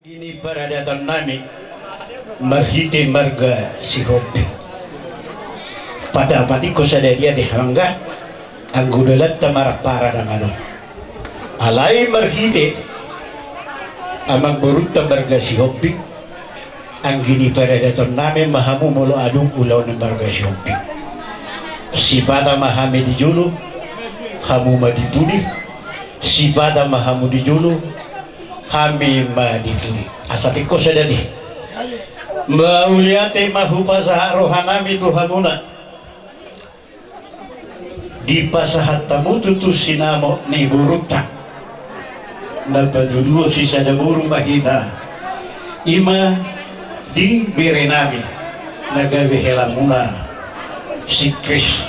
Gini paradatan nami marhite marga si hobi patapati ko sa dia di hangga ang gudalat tamarak para ng ano alay marhite amang burutta marga si hobi ang gini paradatan nami mahamumulo adong ulaw ng marga si hobi si pata mahami di julo hamu madipudi si pata mahamu di julo kami madipuli asati ko sa dati mauliate mahupa sa rohanami tuhanuna di pasahat tamu tutu sinamo ni buruta nagpaduduo si sadaburo mahita ima di birenami nagawihela muna si Kris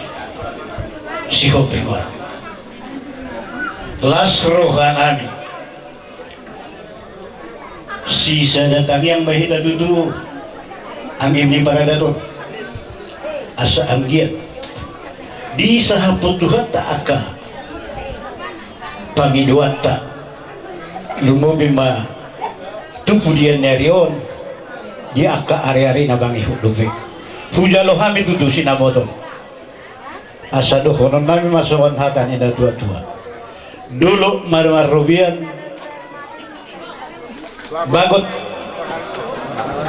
si Hopingon las rohanami sisa datang yang mahita dudu angin ni para dato asa anggiat di sahapot Tuhan tak aka pangiduat tak lumobi ma tupu dia nerion dia aka ari-ari na bangi hudufik hujalo hami dudu sinaboto asa dohonon nami masukan hatan ina tua-tua dulu marwar-rubian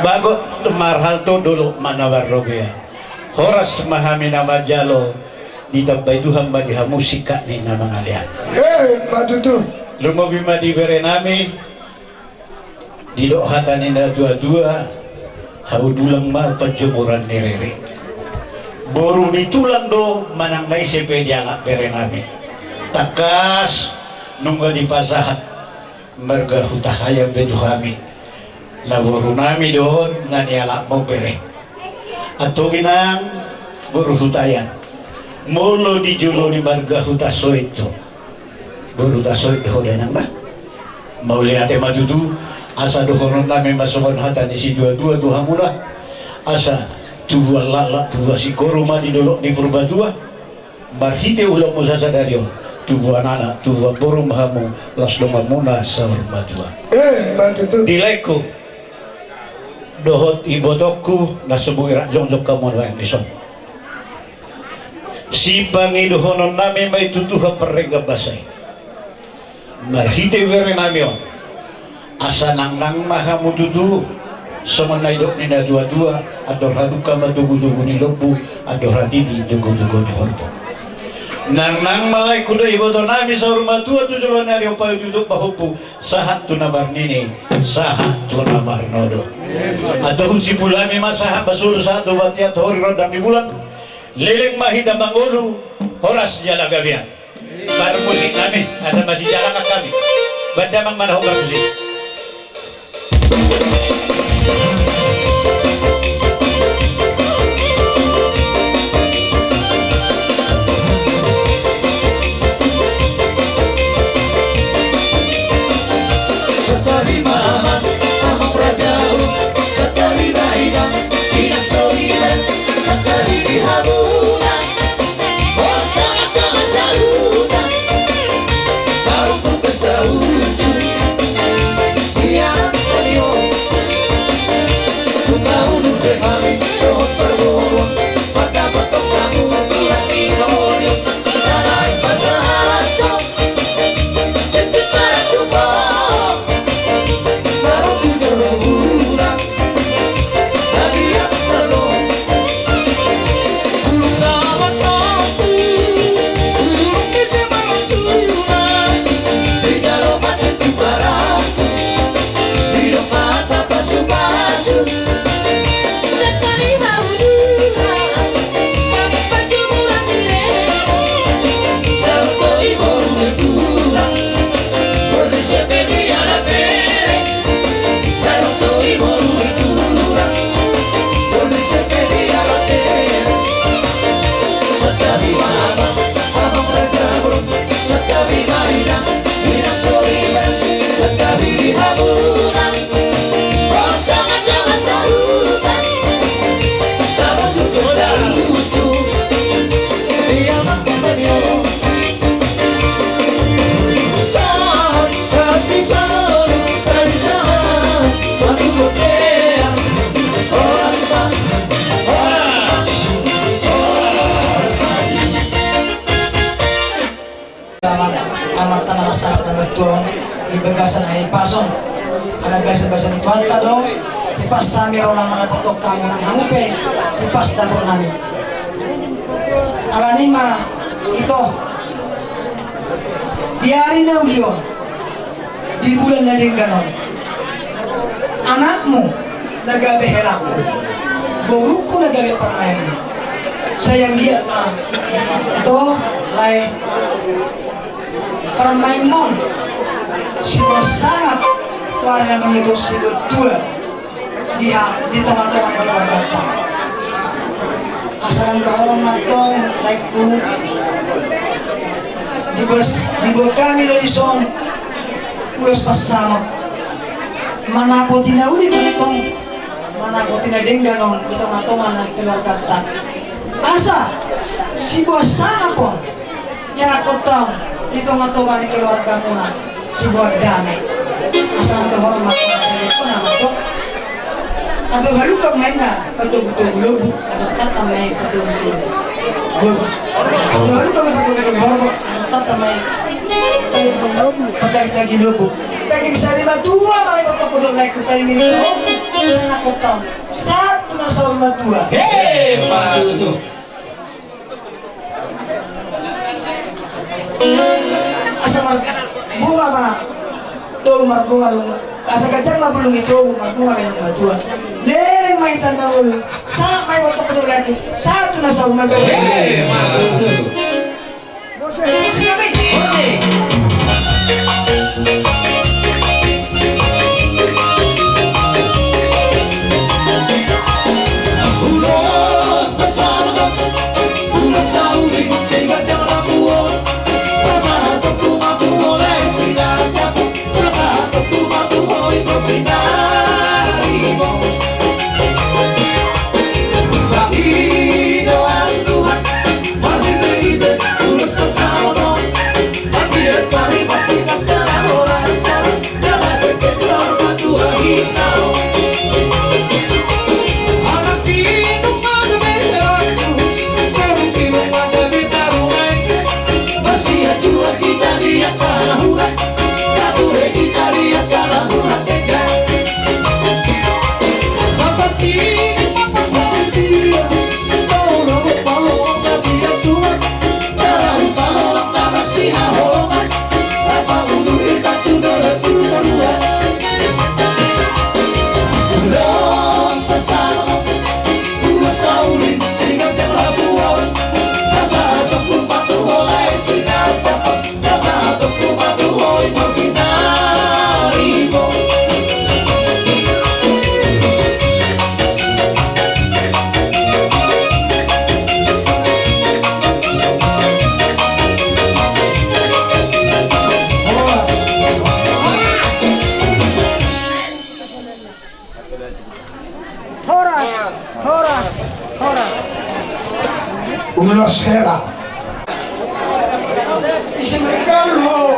bagot marhal to dulu manawar robea horas mahami nama jalo ditabay duhang madiha musika ni na mga lihat matutu lumobi madivere nami didohatan ni na dua-dua haudulang malpajemuran ni rere boru ditulang do manang may sepediala pere nami takas nunggal dipasahat marga hutahaya bedu kami laburu nami doon na nialak mo pere ato ginang buru hutayan molo di julo ni marga hutaso ito buru taso ito nang ba mauli ate madudu asa dohonon nami masukon hata ni si dua-dua duha mula asa tuwa lala tuwa si koruma di dolok ni purba dua marhite ulang mo sasadaryo tubuh anak tubuh burung hamu las doma muna sahur madua matutu dilaiku dohot ibotokku nasebuhi rakjong jok kamu yang dison si pangiduhonon nami may tutuha perega basay marhite vere namio asa nang mahamu tutu semenai dok nina dua-dua ador haduka madugu-dugu ni lopu ador hatiti dugu-dugu ni horpo nang malay kuda iboto nami sa rumah tua tu jalan hari upaya duduk bahupu sahat tu nabar nini sahat tu nabar nodo atau si pulami masahat basul satu batiat hori rodang di bulan leleng mahita mangolu horas jala gabian baru musik nami asal masih jalan kami bandamang mana hobar musik pasong. Ada biasa-biasa itu hanta dong. Tipas sami orang anak untuk kamu nang hamupe. Tipas dapur nami. Alanima itu di hari na ulio di bulan na din ganon. Anakmu nagabe helakku. Burukku nagabe permainmu. Sayang dia itu lain permain mon si sangat tuan yang menghitung si dua dia di teman-teman di luar kata asalan kahong matong like ku di kami dari son ulos pasama mana po tinauli itong mana po tinadengganon di teman-teman di luar kata asa si buah sana po nyara kotong dito nga to balik keluarga muna si buat damai asal ada hormat ko na mato ada halukang main na patug-tug lubu ada tatamay patug-tug lubu ada halukang patug-tug hormat ada tatamay pagdagdagi lubu paging sa lima dua mga patug-tug like ko paling nito sana kotong satu na sa lima dua Paduto. Asa bunga ma to bunga asa kacang mabulung itu bunga dengan batua leleng main tanda ulu sampai waktu kedur lagi satu nasa umat siapa ulos hela isi mereka lo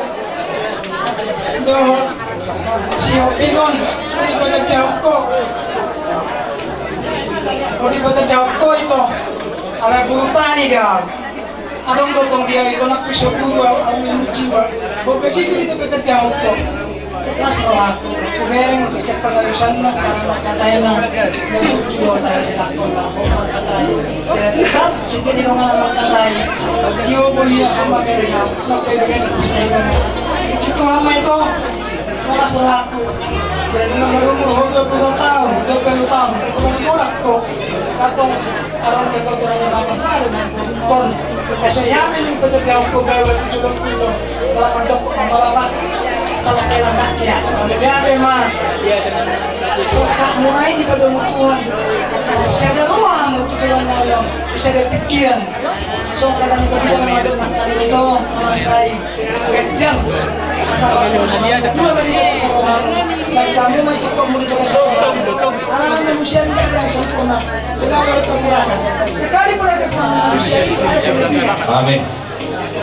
do si opigon di pada jauhko di pada jauhko itu ala guru tani dia adong dotong dia itu nak pisau guru al minum jiwa begitu di pada jauhko mas waktu kubereng siapa ngarusan na cara makatay na menuju tayo dilakon na makatay tetap sige nilongan na makatay diyo buhi na kumabereng na napwede sa kusay na ito ama ito mga sarako dan nung marumur 20 tahun 20 tahun kurang ko katong arong kekotoran ni mga paro na kon kasi yamin yung patagaw ko gawin sa julong pito laman dok ang mababa salah kailan rakyat mabibiate ma kak mulai di pada mutuhan siya ada ruang mutuhan na lang siya ada pikiran so kadang begitu naman doon ang kanil ito masay gajang kasama ko sa mga dua ba dito sa ruang nagdamo may tukok mo dito sa ruang alam naman mo siya hindi ang sampuna sekali ulit kekurangan sekali pun ada kekurangan manusia itu ada kelebihan Amin.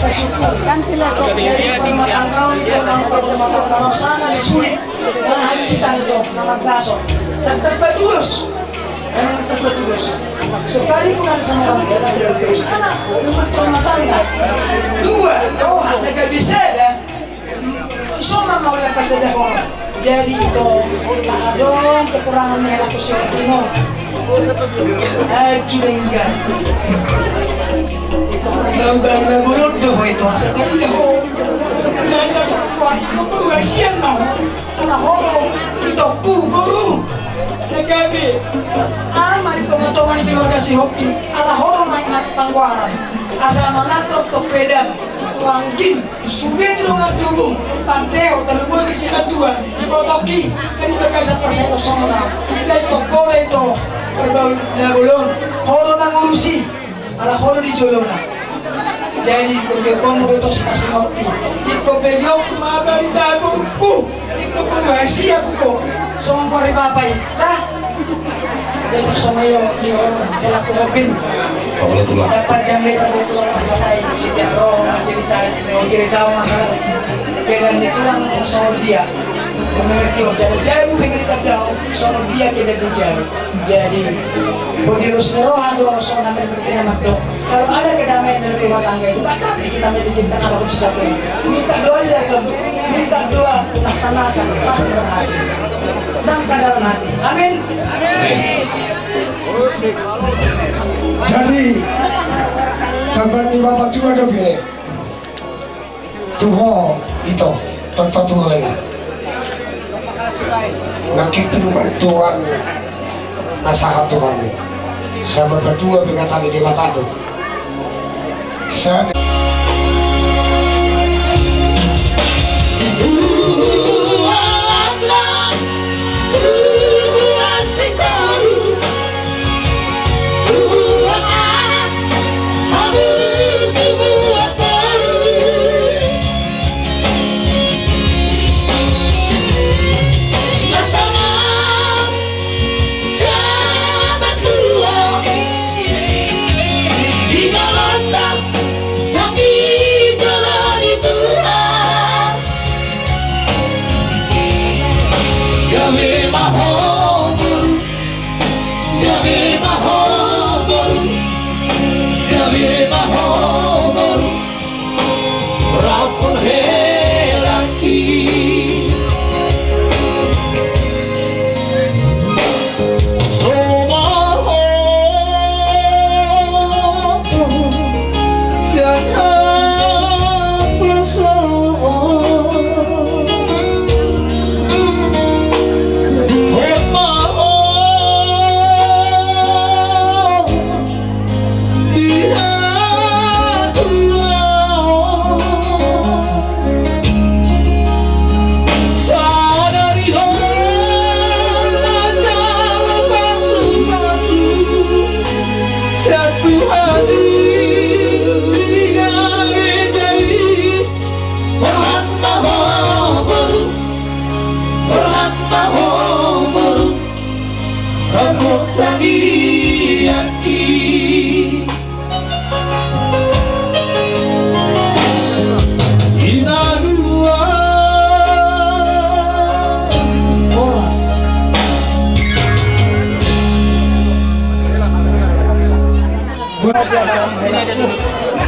bersyukur. Jadi permatangkaw nito ng pagmatangkaw sangat sulit na hagsitan ito na magdaso. Nagtagpatulos. Ano nagtagpatulos? Sekali pun ada sama orang nagtagpatulos. Anak, lumatro matangga. Dua, nagabiseda. isoma mau yang persedahono. Jadi itu kadang kekurangan yang aku siap bingung. Julenggan. Itu pergaulan lagu tuh itu asal dari dahulu. Belajar sampai membuat siang mau. Alah horo itu guru. Nagabi. Aman itu ngotongan itu kasih hoki. Alah horo main anak pangwaran. Asal manato to pedang. Tuanggin, sudah terungat tunggung, panteo, terlalu bisi kedua, dipotoki, kan dipegang sa perseto sonora. Jadi tokore itu berbau labulon, horo nangurusi, ala horo di jolona. Jadi kau itu sepasang roti, iko beliau kumabari taburku, iko berhasilku, semua pari bapai, dah. Besok sama yo elak kumabin. Dapat jam liter tulang berkatai setiap roh cerita masalah keadaan tulang sama dia mengerti jadi jauh pengen ditagau sama dia kita bicara jadi bodirus neroh ado so nanti berarti nama dok kalau ada kedamaian dalam rumah tangga itu tak capek kita memikirkan apapun sesuatu minta doa ya dong minta doa laksanakan pasti berhasil camkan dalam hati amin. Jadi tampan di bapak juga dong ya. Tuho itu tonton Tuhan. Nakit perubahan Tuhan nasahat Tuhan. Sama berdua berkata di mata dong. Sana.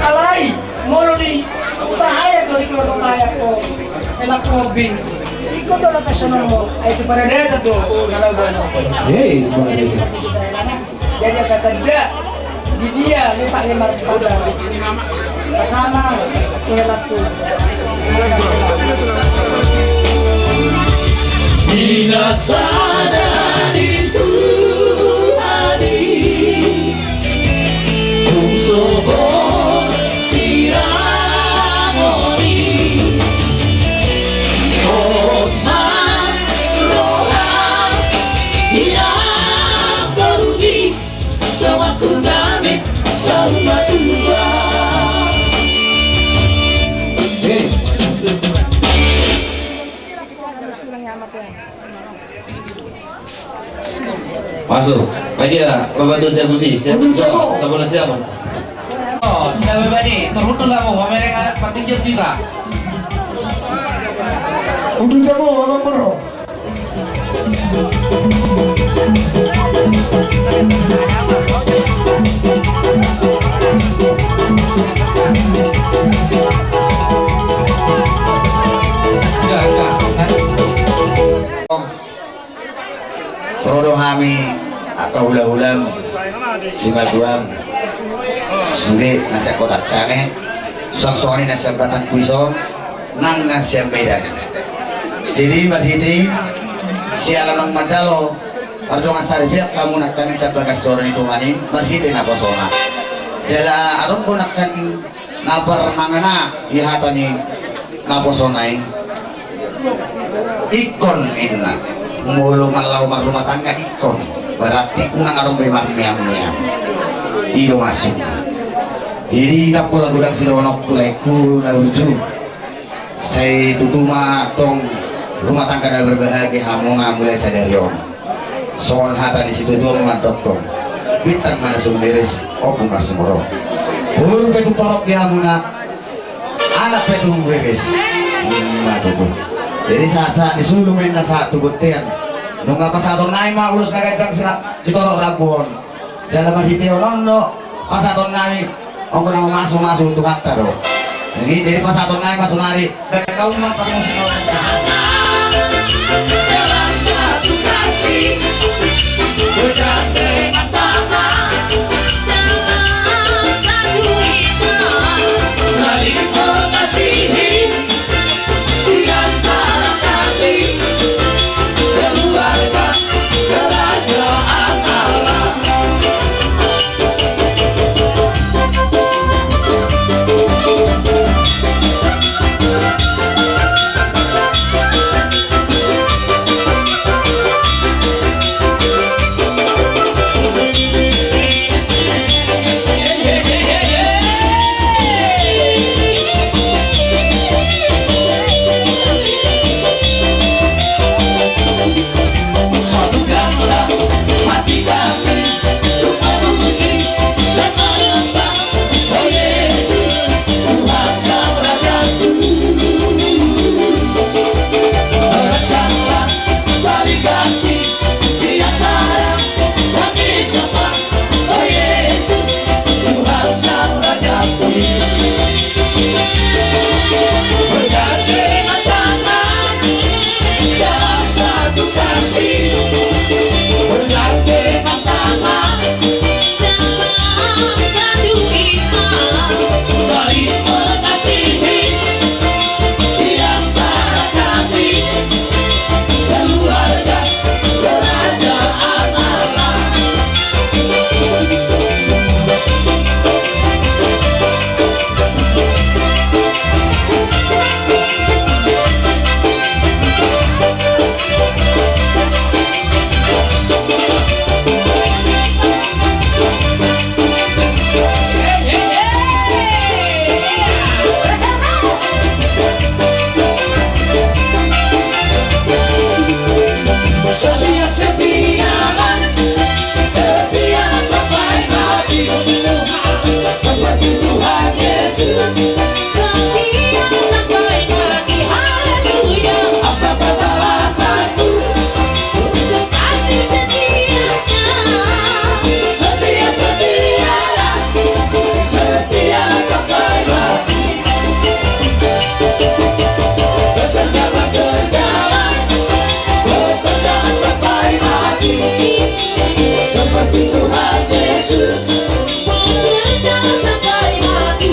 Alay, moro di utahaya ko di keluar utahaya ko. Elak kobing. Ikaw daw lang kasunod mo. Ay ito para dito do. Nalawan ako. Hey, Jadi sa tanda di dia letak 500 pada bersama elak ko. Bila sadar itu sobor siramoni Osman Rohan hilang pergi waktu kami sama tua masuk dia membantu saya busi siap boleh siapa sudah berbani, terhutun kamu, mereka petinjau kita. Udah jago abang bro. Enggak, Rodo kami atau hula-hulam Simaguang sulit nasa kotak cane suang-suangin nasa batang kuison nang nasa medan. Jadi berhiti sialan ng Majalo Ardong asarbiak kamu nakkan sa bagas doron itu ani berhiti na posona. Jala arong ko nakkan napar mangana ihatani na posonay ikon inna mulu malau rumah tangga ikon berarti unang arong bemar miam-miam iyo masuk. Jadi kapula gudang sudah wanok kuleku na lucu saya tutuma tong rumah tangga dah berbahagia hamunga mulai sadarion soal hata di situ tuh mengandokkom bintang mana sumberes opung kasumoro buru petu torok di hamuna anak petu beres madu. Jadi saat disuruh main satu butian nunggu pas satu naik mah urus kagak serak ditorok rabon dalam hati orang no pas satu naik aku nama masuk untuk hatta do. Jadi pas satu naik masuk nari dan kau memang kamu dalam satu kasih bergandengan tangan dalam satu iman saling mengasihi di antara kami keluarga kerajaan Allah. Satukanlah hati kami untuk memuji dan menyembah Oh Yesus Tuhan Sang Rajaku. Eratkanlah tali kasih di antara kami semua Oh Yesus Tuhan Sang Rajaku. Bergandengan tangan dalam satu kasih bergandengan tangan dalam satu iman saling mengasihi di antara kami keluarga kerajaan Allah. Setialah sampai mati seperti Tuhan Yesus. Setialah sampai mati, haleluya. Apa kata alasanmu untuk kasih setianya? Setialah sampai mati. Bekerja sampai mati seperti Tuhan Yesus. Bekerja sampai mati.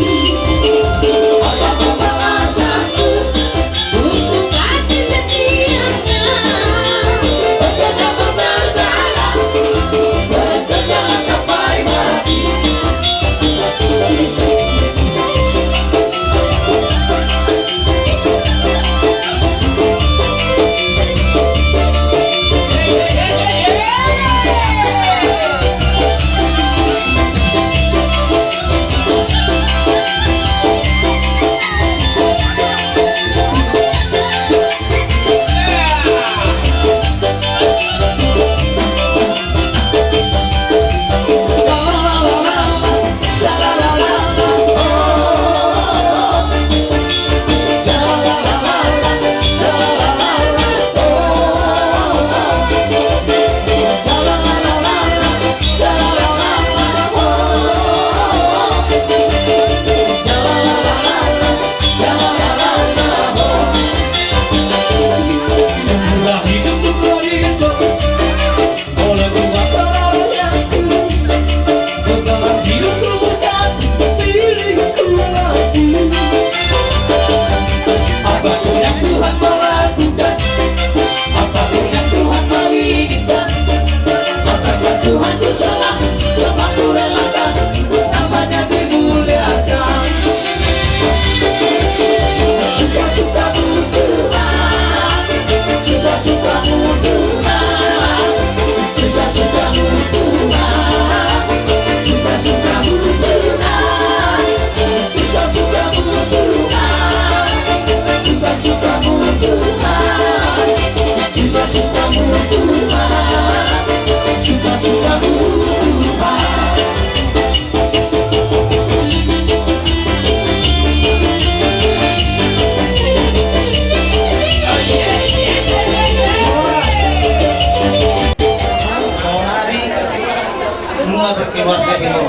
keluar ke biro.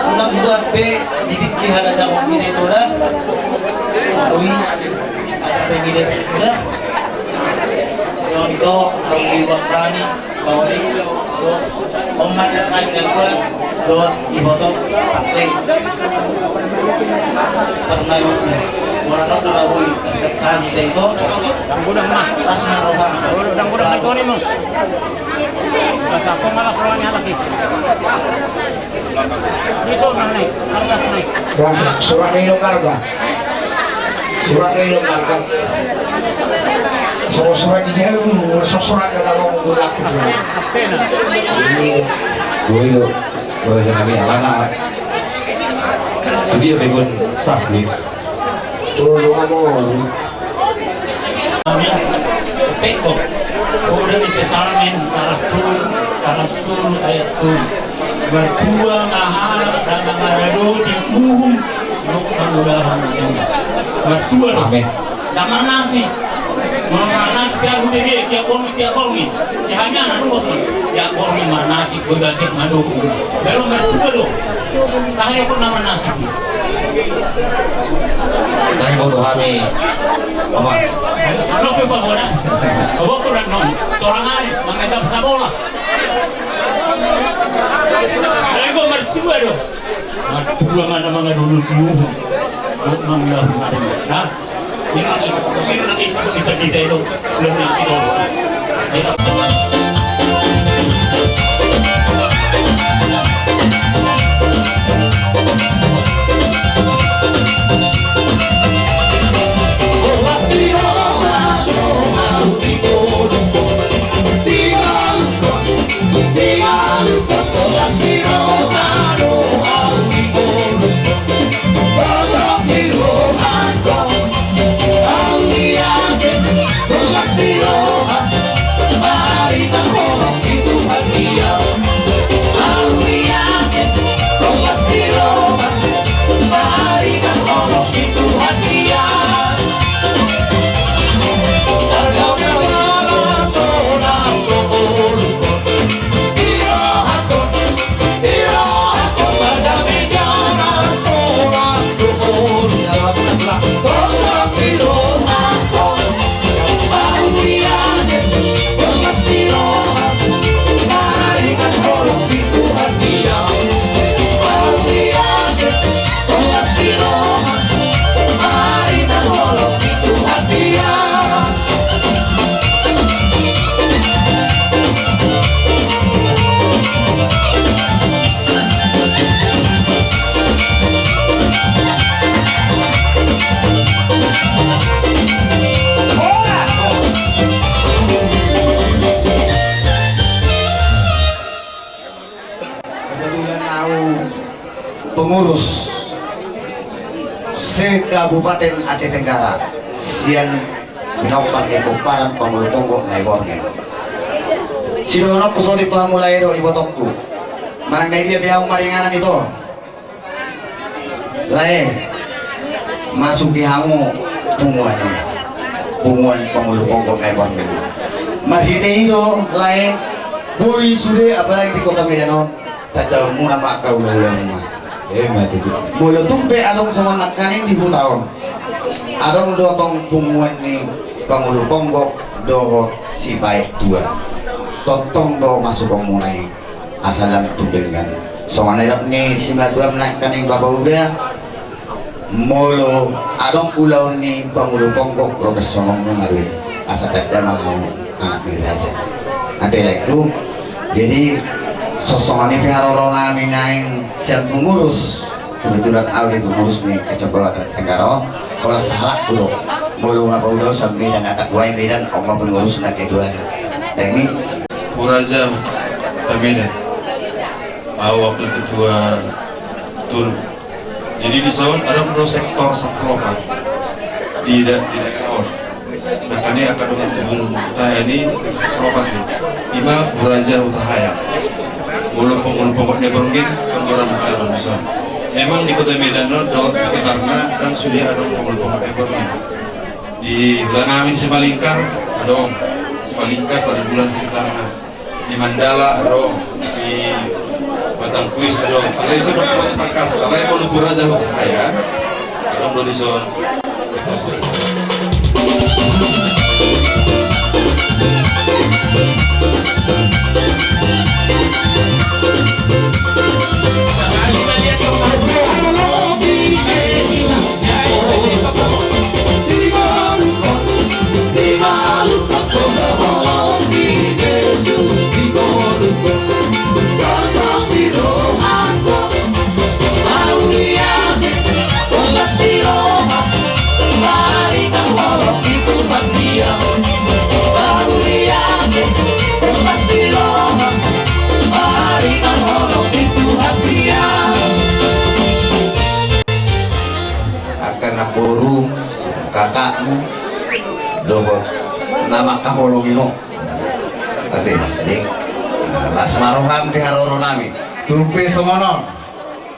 Unang buat B ditikih ada zaman ini itu dah. Ui ada begini sudah. Contoh Robi Wakrani Bauri memasak kain dan buat dot ibotok pakai pernah orang orang Bauri tertekan itu Gudang mah, pas narohan gudang itu nih mong. Bahasa apa malah soalnya lagi. Itu naik, harga naik. Wah, surat minum harga. Surat minum harga. So surat dijauh, so surat ada ngomong bulak gitu. Apa nak? Iya. Gue itu gue kami anak dia pengen sakit Dulu ngomong. Amin. Peko. Udah itu salamin salah tuh ayat tuh. Berdua mahal dan mengarado di umum nuk kemudahan yang berdua. Amin. Kamar nasi. Manas biar udah dia kolmi. Ya hanya anak bos. Ya kolmi nasi begatik madu. Kalau berdua doh. Tahu pun nama nasi. dan bodoh kami apa Ano pa ba wala? Awa ko lang noon. Torangan, mga sa bola. Alam ko martua do. Martua man ang mga lulutuho. At mga ha? Yung mga sino natin pag-ipat dito lang na si pengurus se-Kabupaten Aceh Tenggara sian pinaupan ke kumparan pamulutonggo na ibornya sinunok ko solit pa mulai do ibotokku manang na dia biyang maringanan ito lae masuki hango punguan pamulutonggo na ibornya mahite ito lae boy sude apalagi di kota Medan tadaw muna makaulang mah mula tumpe adong sama nakaning di hutaon adong dotong punguan ni Pangulo Ponggok do si baik dua totong do masuk mulai asalan tudengan soalnya ni si madua nakaning bapak udah mulu adong ulau ni Pangulo Ponggok profesor mengarui asa tak mau anak aja nanti lagi jadi sosoknya piharoro nami naing siap mengurus kebetulan alih pengurus nih kecoba Tenggara kalau salah kulo mulu apa udah sampai dan atak wain dan oma pengurus nak itu ada dan ini Puraja Medan wakil ketua Tulu jadi di sana ada sektor sekropan di daerah makanya akan dengan ini sekropan ini Puraja Utahaya mulu pokoknya berungin pengurang alam besar. Memang di kota Medan do sekitarnya dan sudah ada pengurang berungin. Di bulan Amin Semalingkar ada Semalingkar pada bulan sekitarnya. Di Mandala ada di batang kuis dong. Kalau iso dong mau tangkas, kalau mau lebur aja saya. Dong do dison. Karena burung kakakmu doho nama kahologino nanti mas dik las maroham di haroronami tumpe semonon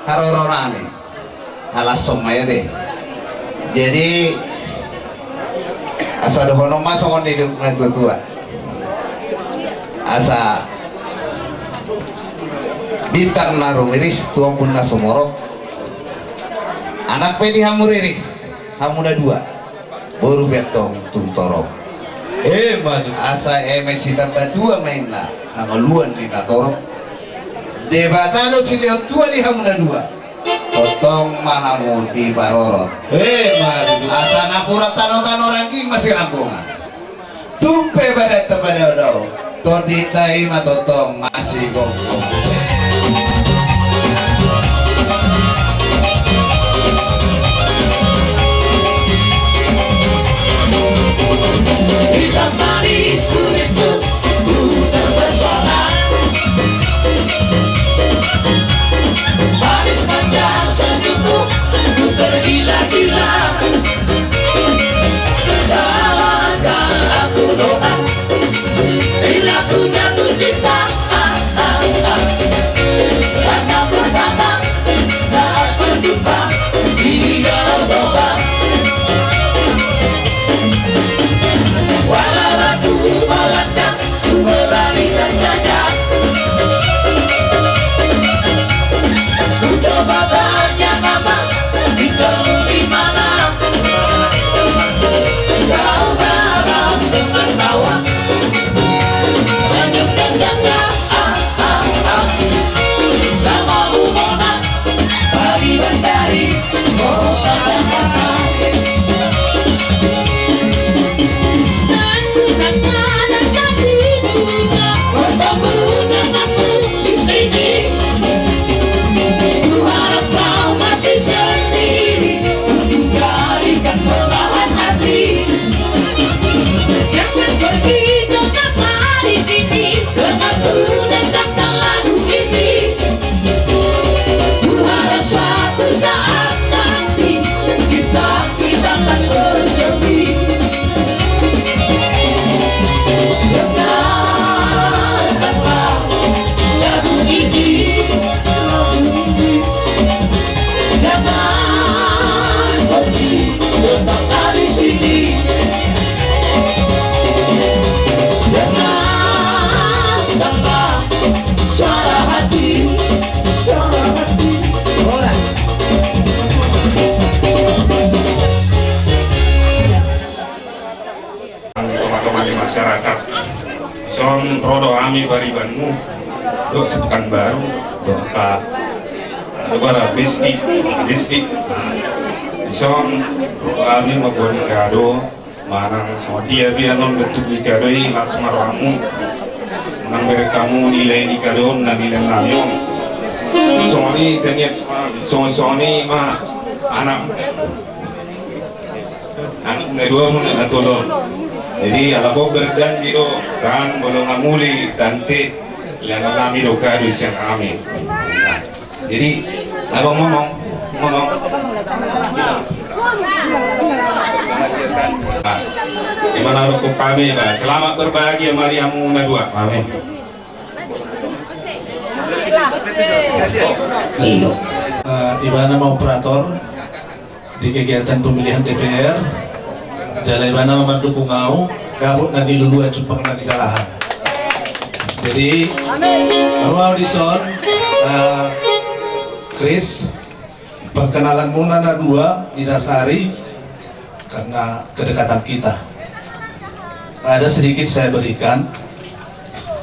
haroronami alas somaya deh jadi asa dohono mas songon di tua asa bintang narum iris tua pun nasomorok anak pedi hamuriris hamuda dua baru betong tuntorok maju. asa sitar batua mainna hamaluan di natorok debatano siliot tua di hamuda dua potong mahamu di parorot Maju. asa napura tano ranking masih rampungan tumpe badat tepada odau toditai matotong masih gongkong. Hitam manis kulitmu, ku terpesona. Manis panjang senyummu, ku tergila-gila. Salahkah aku doa, bila ku jatuh cinta. Karena pertama saat berjumpa di dalam lubang. Walau aku melanda, ku beranikan saja. Ku coba tanya nama, tinggalmu di mana? Kau balas dengan tawa, senyum dan canda. Namamu Mona, Bali Bandari, kota Jakarta. Bertemu denganmu di sini, ku harap kau masih sendiri untuk jadikan belahan hati. Jangan pergi, tetaplah di sini, denganku dengarkan lagu ini. Ku harap suatu saat nanti cinta kita akan bersemi. Dengarkanlah lagu ini, jangan pergi, tetaplah di sini. Dengarkanlah suara hati, Horas. Teman-teman di masyarakat son rodo ami baribanmu do sepekan baru doa lebaran bistik son ami mabuat kado marang so dia non bentuk kado ini las maramu nang kamu nilai kado na nilai namyo soni senior soni ma anak dua mun atolon. Jadi ala ko berjanji do kan bolong amuli tante yang kami do kadus yang kami. Nah, jadi abang ngomong. Nah, gimana hukum kami Pak? Selamat berbahagia Mariamu Nadua. Amin. Ibana operator di kegiatan pemilihan DPR. Jalebana mendukung ngau, gabut nanti luluan cumpang nanti salahan. Jadi, mau audison Chris, perkenalan muna na dua didasari karena kedekatan kita. Ada sedikit saya berikan.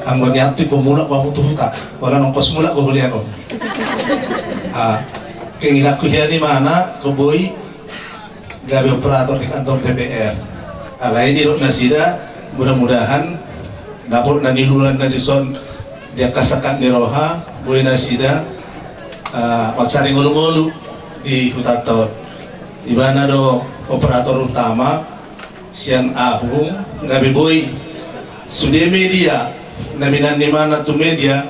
Anggon yanti pemula kamu tuh tak, orang ongkos mula kau belian om. Keinginan ku di mana, kau boy gawe operator di kantor DPR. Alai di Rok Nasida, mudah-mudahan dapur dan diluran dari son dia kasakan di Roha, boy Nasida, maksari ngulu-ngulu di Hutator. Di mana do operator utama Sian Ahung, gawe boy sudah media. Naminan di mana tuh media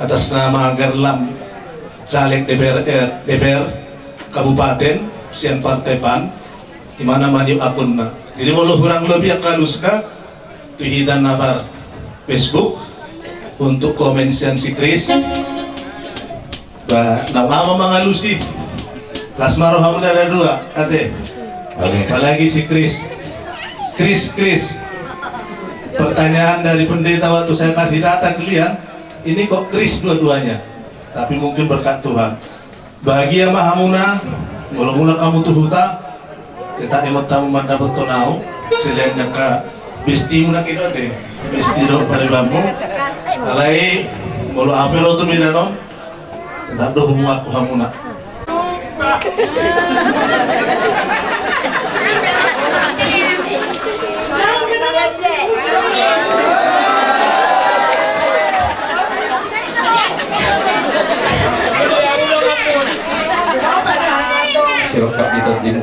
atas nama Gerlam caleg DPR Kabupaten Sian Partai PAN di mana mandi akunna. Jadi mau kurang lebih kalusna tuh hidan nabar Facebook untuk komen sian si Chris. Nama mengalusi Lasmaro Hamda ada dua ate. Apalagi si Chris. Pertanyaan dari pendeta waktu saya kasih data kalian, ini kok Chris dua-duanya, tapi mungkin berkat Tuhan. Bahagia Mahamuna, mula-mula kamu tuh huta, kita emot tamu manda betonau, selain ka besti muna kita deh, besti do pada bambu, alai mulu apelo tuh midanom, tetap do hubung aku Hamuna. Silahkan diterjun.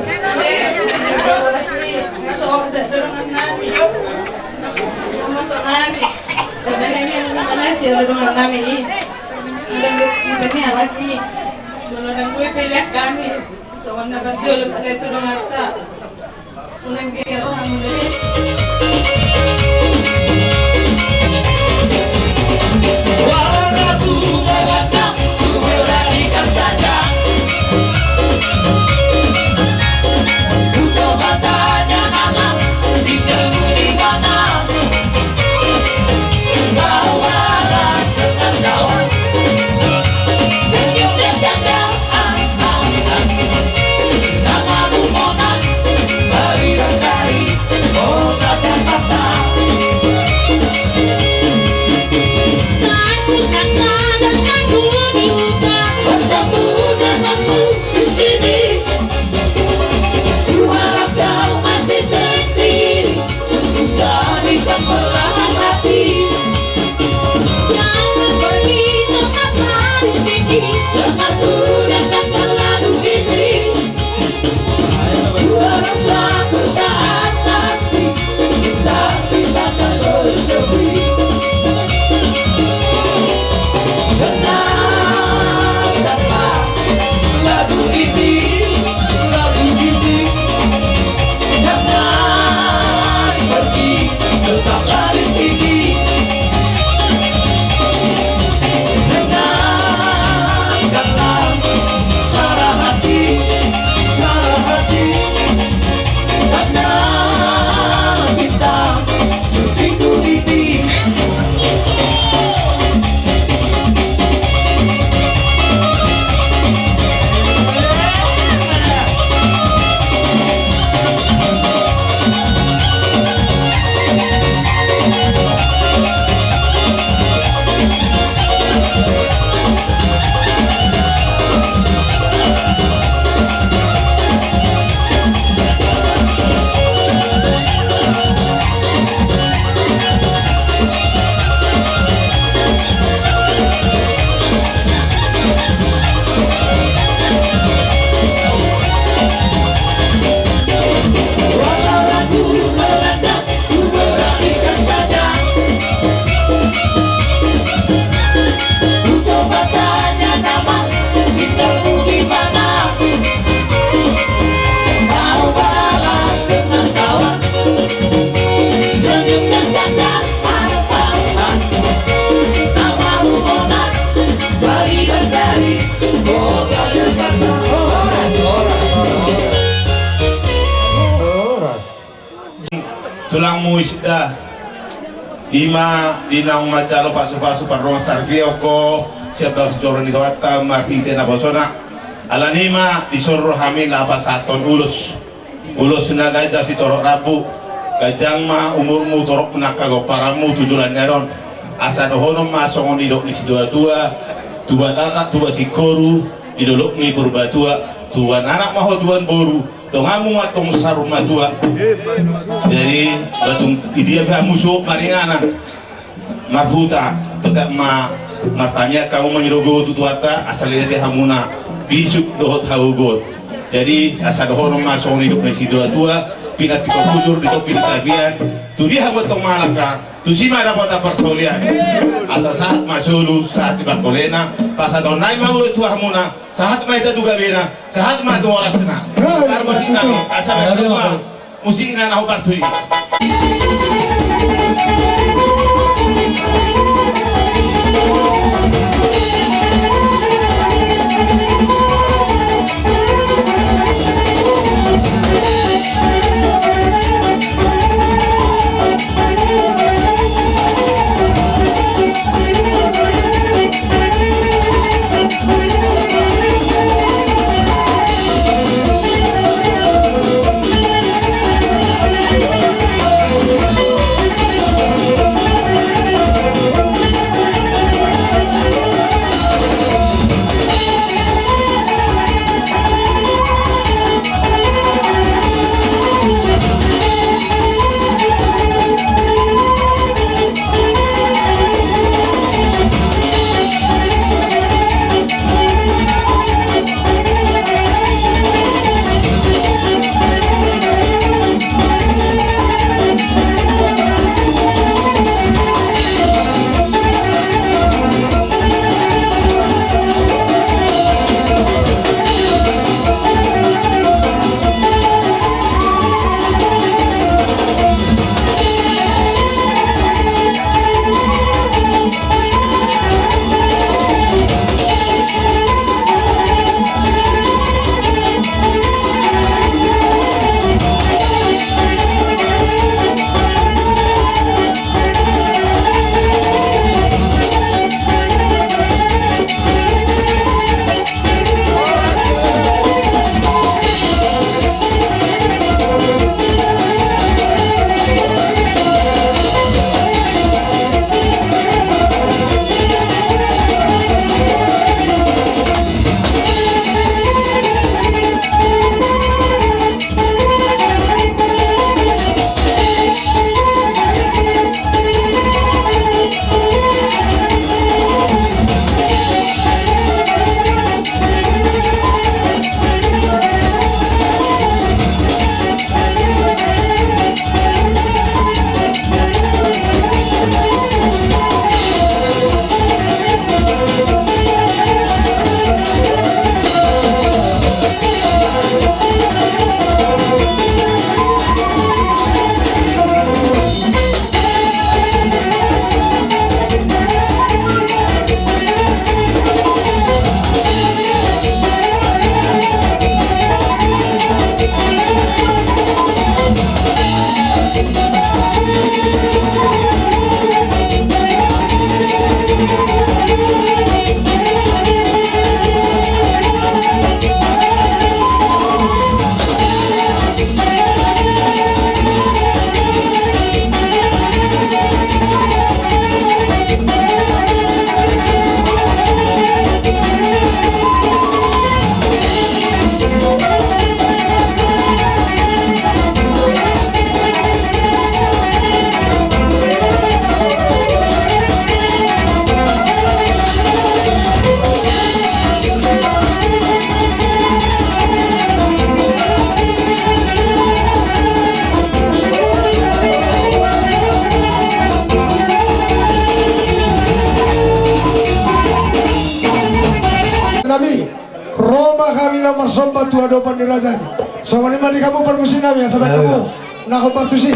Tulang muisda ima dinang macalo pasu-pasu parong sarkio ko siapa sejoran di kota makite na bosona alanima disuruh hamil apa saton ulus na gajah si torok rabu gajang ma umurmu torok menakago paramu tujuan ngaron asa dohonom masong nidok ni si dua anak tua si koru idolok ni purbatua tuan anak maho tuan boru dongamu matong sarum matua jadi batung dia fa musuh maringana marfuta tetap martanya kamu menyerogo tutuata asalnya dia hamuna bisuk dohot haugot jadi asal dohonom masong nidok ni si tua pinat kebujur di topi tabian tu dia buat tong malaka tu si mana dapat persolian asa saat masulu saat di bakolena pas atau naik mau tu hamuna saat mai itu juga bena saat mai tu orasna kar musik nang asa dua musik nang aku partui nomor sompa tua dopan dirajai. So mani kamu permusin kami sampai kamu nak partusi.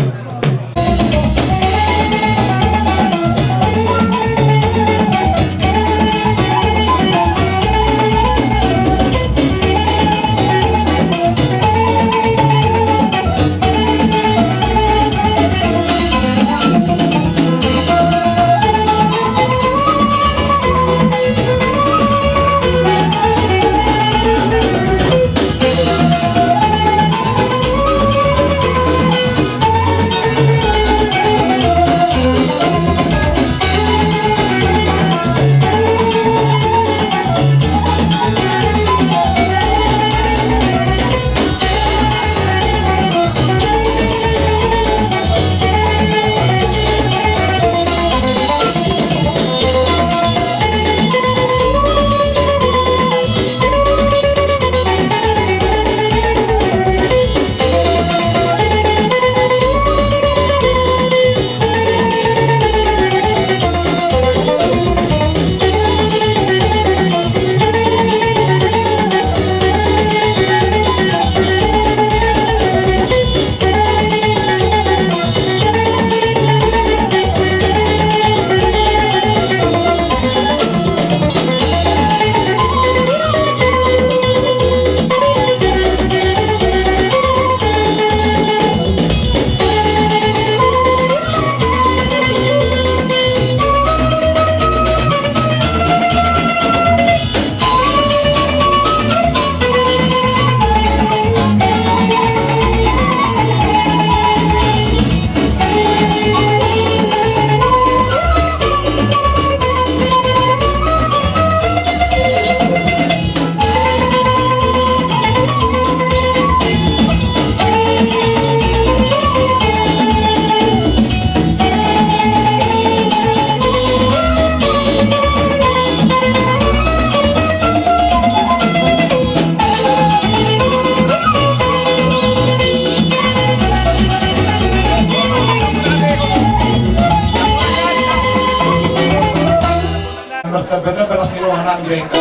bertebet belas kiloan mereka.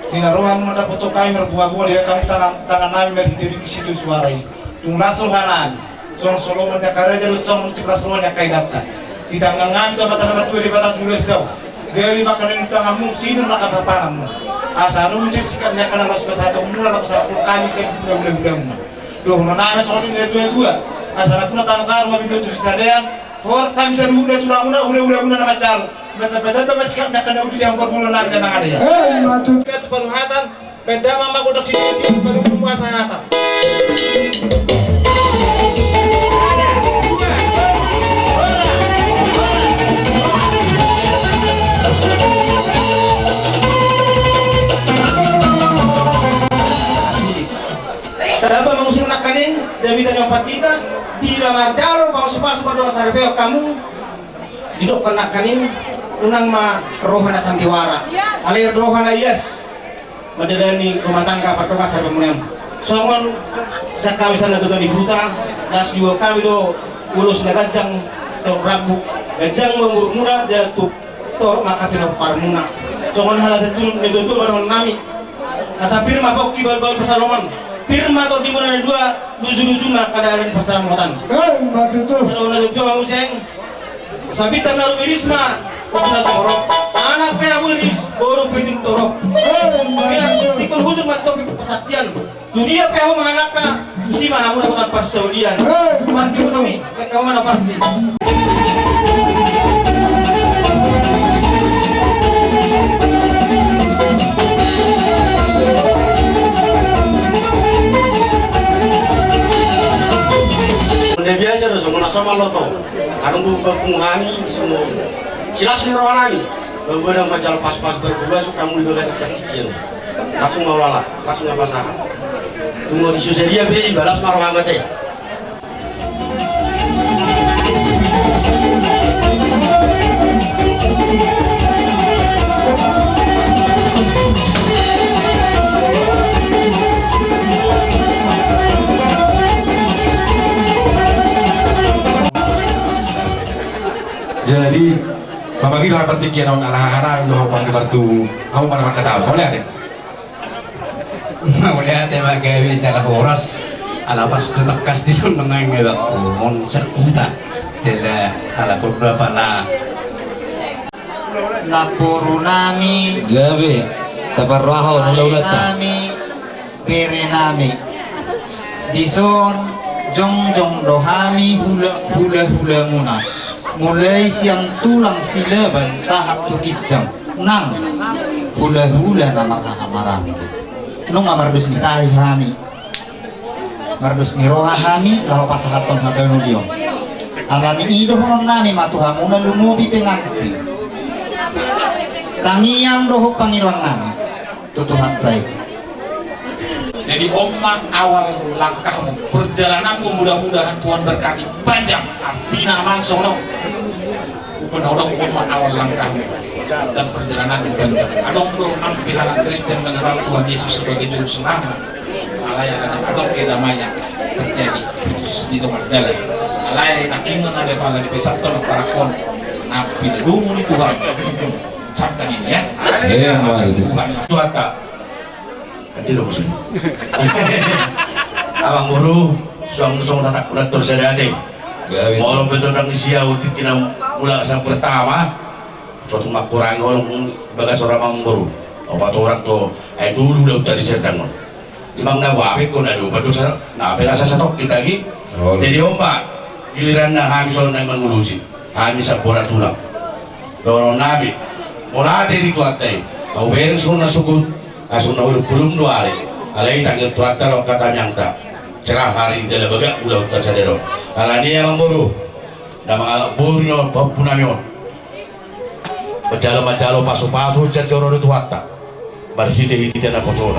Dinaruhan mo na puto kami berbunga-bunga dia kami tangan namin berdiri di situ suarai. Tunglas rohanan. Solomon niya karaja lutong sebelas rohan niya kay data. Tidak ngangan to mata-mata tuwa di batang julesaw. Dari makanin tangamu sino nakapapanam mo. Asaro mo sikap niya kana mas pasatong mula na pasatong kami kay bulan-bulan mo. Doh nana soal ini dua-dua. Asal pula tanong karo mabindo tu sadean. Hor kami sa udah tulang udah na macal. Beta-beta sikap niya kana udi yang berbulan na memang ada ya. Matu. Itu paruhatan. Beda mama kodak sini baru muasa hatan. Dapat mengusir nak kaning, David dan empat kita di dalam jaro bang supa doa sarpeo kamu hidup kena kaning unang ma rohana sandiwara alir rohana yes madalani rumah tangga pertama sarpeo munem songon dak kami sana tuh di hutan das juga kami do ulus nagajang atau rabu gajang menguruk murah dia tuh tor maka tidak parmuna songon hal itu negotu baru nami asa firma boki bal pasaloman firma atau di mana dua luju-luju mah kadang persahabatan. Matu tu. Kalau nak jual museng, sabitan naru mirisma, kita semorok. Anak pernah miris, baru petin torok. Tikul hujung mas topi persatian. Dunia pernah menganakka, musima aku dapat persaudian. Mati kami, kau mana parsi? Biasa dah semua sama lo tu. Akan buka penghani semua. Jelas ni rohan kami. Berbeda macam pas-pas berbulan suka muli doa terfikir. Langsung mau lala, langsung apa sah. Tunggu di susah dia beri balas maroham mati. Jadi, mabagi lang pertikian ng anak-anak ng pang bartu, ako man naman katao, boleh ate? Boleh ate magawi cara oras, alapas tunakas di sana ng mon serkuta, tidak ala beberapa na. Laporo nami, Gabi, taparwaho ng laulat ta. nami, pere nami. Dison, jong dohami hula muna. Mulai siang tulang silaban sahat tukijam nang hula nama kahamarang nung amardus ni tari hami mardus ni roha hami lahu pasahaton hatay nudiong alani ido honon nami matuhamuna lumubi penganti tangiang doho pangiron nami tutuhatay. Jadi omat awal langkahmu, perjalananmu mudah-mudahan Tuhan berkati panjang. Artinya langsung no. Penolong omat awal langkahmu dan perjalananmu panjang. Adong bro, kehilangan Kristen mengenal Tuhan Yesus sebagai juru selamat. Alaya dan adong kedamaian terjadi di tempat dalam. Alaya akingan ada pala di pesatton para kon. Nabi dumu ni Tuhan. Camkan ini ya. Tuhan tak. Adi lo musuh. Abang buru, suang tatak kurator saya dati. Walau betul nak isia untuk kita mula sang pertama, suatu makurang orang bagas orang abang buru. Obat orang tu, dulu dah tadi sedang. Imam Nawawi kau dah lupa tu saya, nak berasa satu kita lagi. Jadi ombak giliran dah habis orang yang mengulusi, habis sabora tulang. Dorong Nabi, mulai dari kuatai, kau beri sunah sukut. Asun na udah belum 2 hari. Alai tanggal tuatar kata nyangta. Cerah hari dia baga udah utar sadero. Alani yang memburu. Nama alak burno punamyon. Bacalo pasu-pasu cacoro itu watta. Berhidi-hidi na kosora.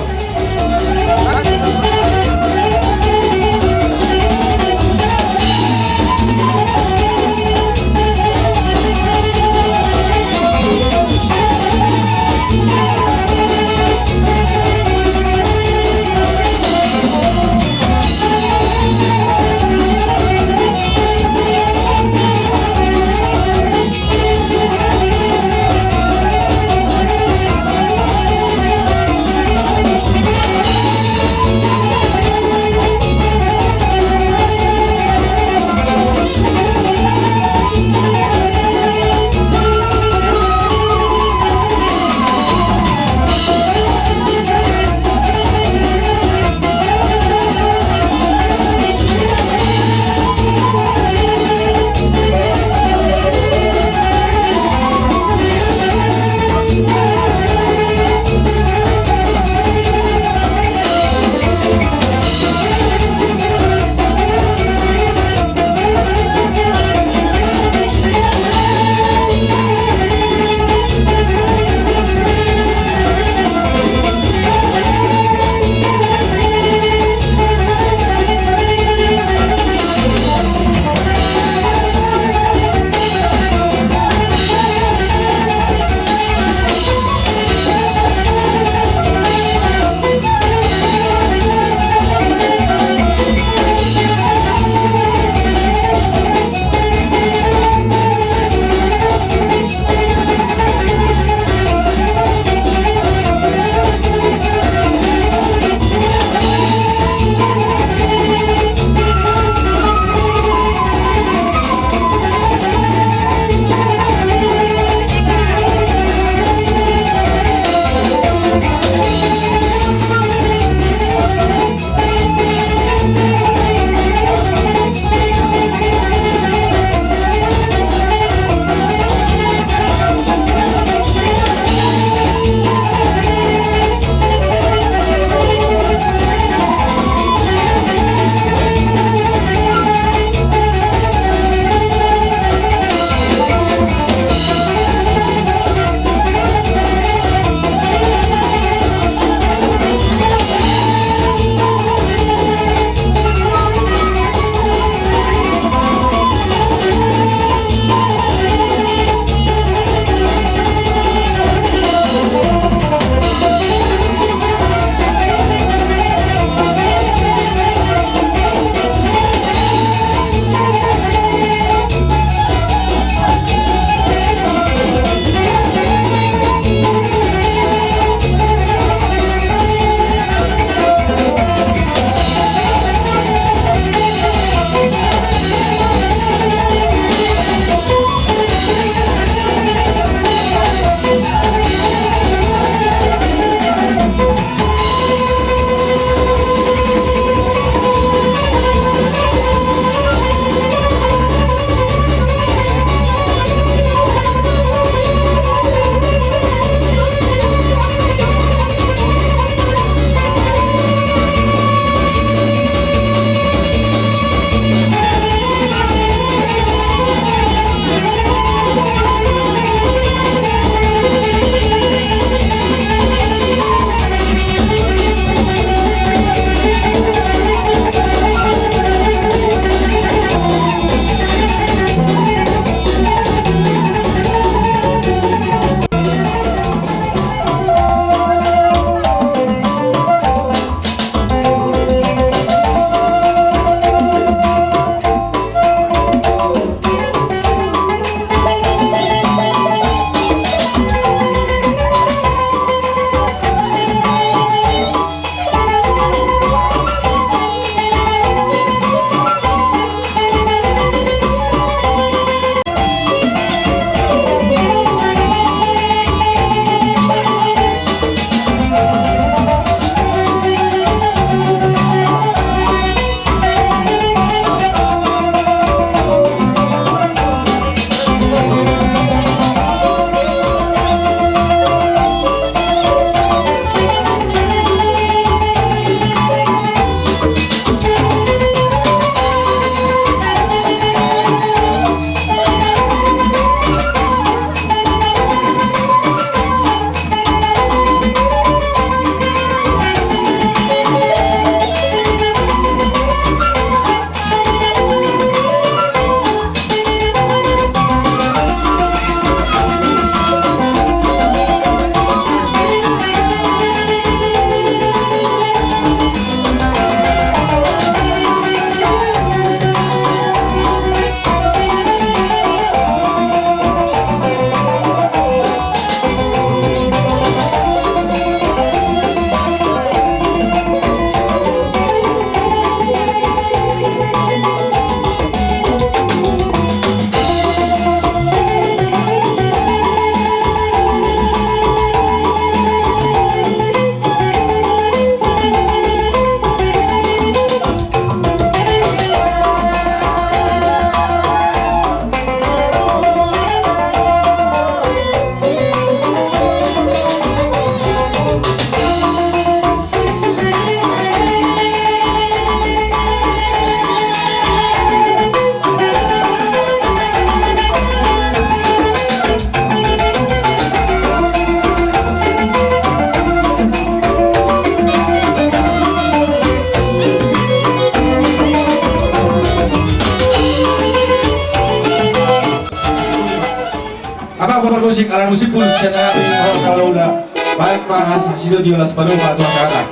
musik alat musik pun saya kalau udah baik bahas sido diolas baru atau sekarang.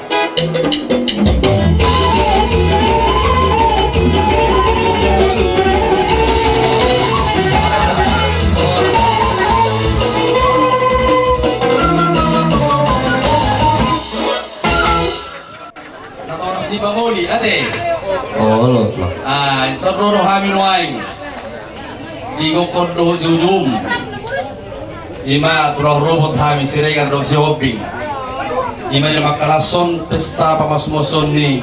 Si Bangoli, ate. Oh, Sabro Hamin Waing. Igo kondo jujum. Ima kurang robot hami siregan do si hopping. Ima yung makalason pesta pamasmoson ni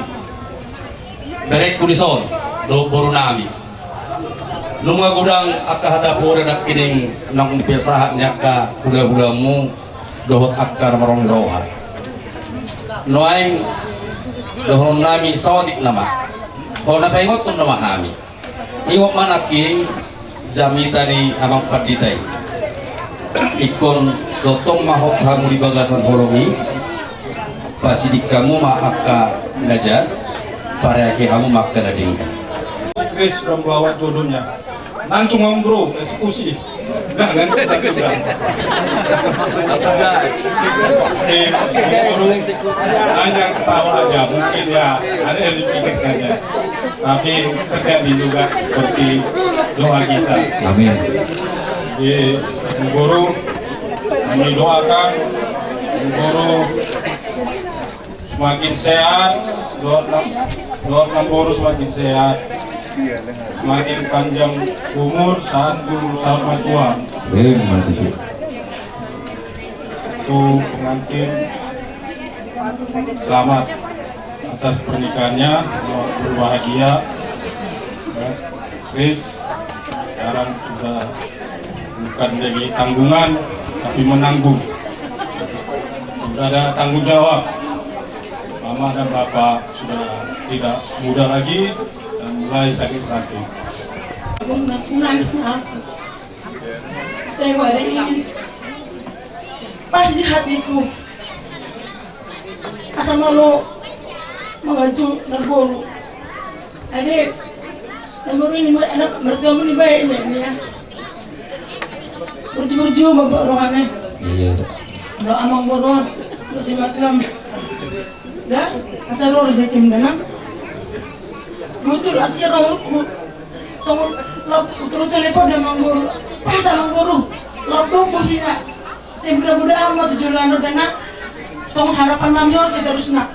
Berek Kulison do buru nami. Nung mga gudang akahada po na kining nang piyasahan niya ka hula-hula mo dohot akar marong roha. Noaing dohon nami sawadik nama. Kau napaingot kung namahami. Ingot manaking jamita ni amang paditay. Ikon dotong mahok hamu di bagasan holongi. Pasidik kamu maaka najar. Parayaki hamu maka nadingkan. Chris from bawa jodohnya langsung ngobrol eksekusi nggak kan hanya ketawa aja mungkin ya ada yang dipikirkannya tapi terjadi juga seperti doa kita. Amin. Di guru kami doakan guru semakin sehat, doa guru semakin sehat, semakin panjang umur saat guru sama tua. Masih. Untuk pengantin selamat atas pernikahannya, selamat berbahagia. Chris sekarang sudah bukan lagi tanggungan tapi menanggung, sudah ada tanggung jawab. Mama dan Bapak sudah tidak muda lagi dan mulai sakit-sakit. Aku nangis aku. Tengok ada ini. Pas di hatiku. Asal malu mengajung nerboru. Adik, nerboru ini anak mertuamu ini baiknya ini ya. Berju-berju bapak rohane. Iya. Doa amang boron, doa simatlam. Dah, asal roh rezekim danang. Betul asal rohku. Song lop betul-betul lepo dah mangguru. Pas mangguru. Lopong bohina. Mudah-mudahan mau tujuan dana. Song harapan namyor seterusnya.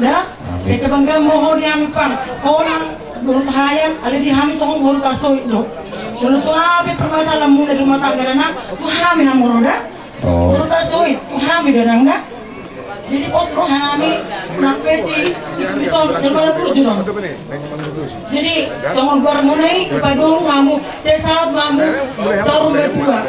Dah, saya kebangga moho diampan. Orang berutahayan ada di hami tong baru tasoi do. Baru tu apa permasalahan muda rumah tangga dana. Tu hami hamuro dah. Baru tasoi, tu hami danang dah. Jadi pos rohanami nampe si Krison daripada kurjun. Jadi songon gor mulai padung kamu saya sawat mamu sarum berdua.